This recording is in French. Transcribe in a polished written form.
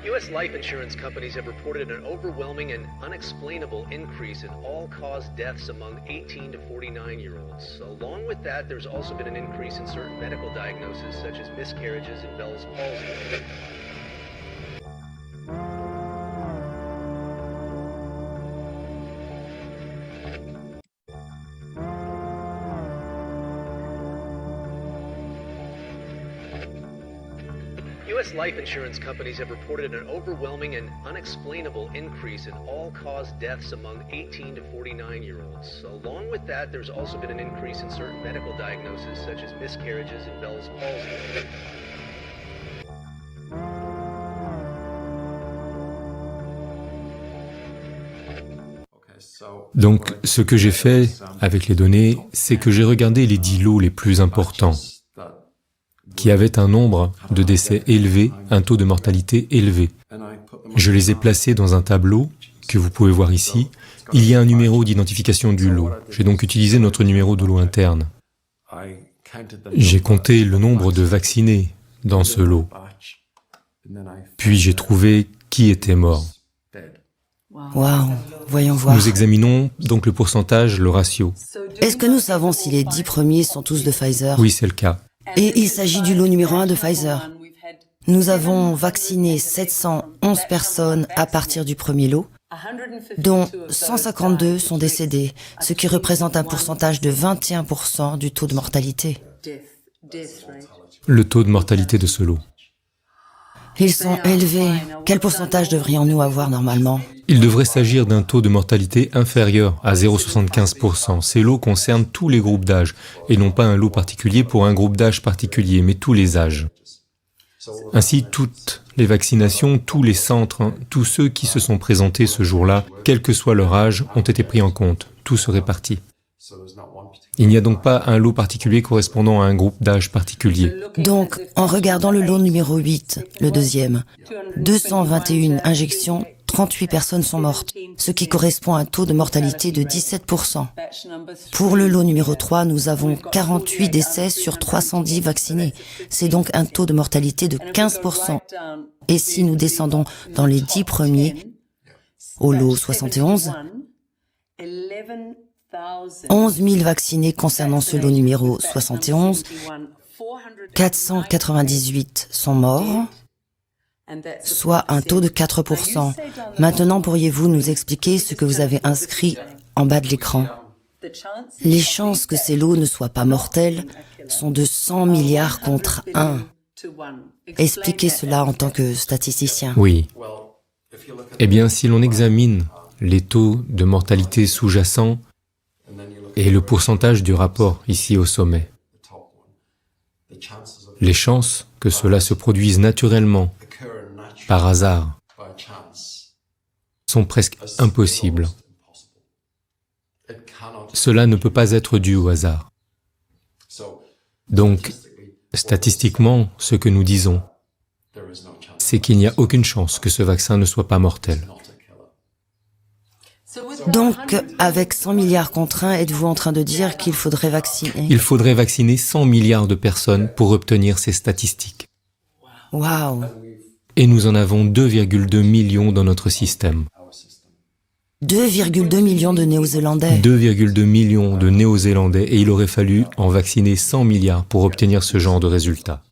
U.S. life insurance companies have reported an overwhelming and unexplainable increase in all-cause deaths among 18 to 49-year-olds. Along with that, there's also been an increase in certain medical diagnoses, such as miscarriages and Bell's palsy. U.S. life insurance companies have reported an overwhelming and unexplainable increase in all-cause deaths among 18 to 49-year-olds. Along with that, there's also been an increase in certain medical diagnoses, such as miscarriages and Bell's palsy. Donc, ce que j'ai fait avec les données, c'est que j'ai regardé les 10 lots les plus importants, qui avaient un nombre de décès élevé, un taux de mortalité élevé. Je les ai placés dans un tableau que vous pouvez voir ici. Il y a un numéro d'identification du lot. J'ai donc utilisé notre numéro de lot interne. J'ai compté le nombre de vaccinés dans ce lot. Puis j'ai trouvé qui était mort. Waouh, voyons voir. Nous examinons donc le pourcentage, le ratio. Est-ce que nous savons si les 10 premiers sont tous de Pfizer? Oui, c'est le cas. Et il s'agit du lot numéro 1 de Pfizer. Nous avons vacciné 711 personnes à partir du premier lot, dont 152 sont décédées, ce qui représente un pourcentage de 21% du taux de mortalité. Le taux de mortalité de ce lot. Ils sont élevés. Quel pourcentage devrions-nous avoir normalement? Il devrait s'agir d'un taux de mortalité inférieur à 0,75%. Ces lots concernent tous les groupes d'âge, et non pas un lot particulier pour un groupe d'âge particulier, mais tous les âges. Ainsi, toutes les vaccinations, tous les centres, tous ceux qui se sont présentés ce jour-là, quel que soit leur âge, ont été pris en compte. Tout se répartit. Il n'y a donc pas un lot particulier correspondant à un groupe d'âge particulier. Donc, en regardant le lot numéro 8, le deuxième, 221 injections, 38 personnes sont mortes, ce qui correspond à un taux de mortalité de 17%. Pour le lot numéro 3, nous avons 48 décès sur 310 vaccinés. C'est donc un taux de mortalité de 15%. Et si nous descendons dans les 10 premiers, au lot 71, 11 000 vaccinés concernant ce lot numéro 71, 498 sont morts, soit un taux de 4%. Maintenant, pourriez-vous nous expliquer ce que vous avez inscrit en bas de l'écran? Les chances que ces lots ne soient pas mortels sont de 100 milliards contre 1. Expliquez cela en tant que statisticien. Oui. Eh bien, si l'on examine les taux de mortalité sous-jacents et le pourcentage du rapport ici au sommet, les chances que cela se produise naturellement, par hasard, sont presque impossibles. Cela ne peut pas être dû au hasard. Donc, statistiquement, ce que nous disons, c'est qu'il n'y a aucune chance que ce vaccin ne soit pas mortel. Donc, avec 100 milliards contre 1, êtes-vous en train de dire qu'il faudrait vacciner? Il faudrait vacciner 100 milliards de personnes pour obtenir ces statistiques. Waouh! Et nous en avons 2,2 millions dans notre système. 2,2 millions de Néo-Zélandais. 2,2 millions de Néo-Zélandais et il aurait fallu en vacciner 100 milliards pour obtenir ce genre de résultat.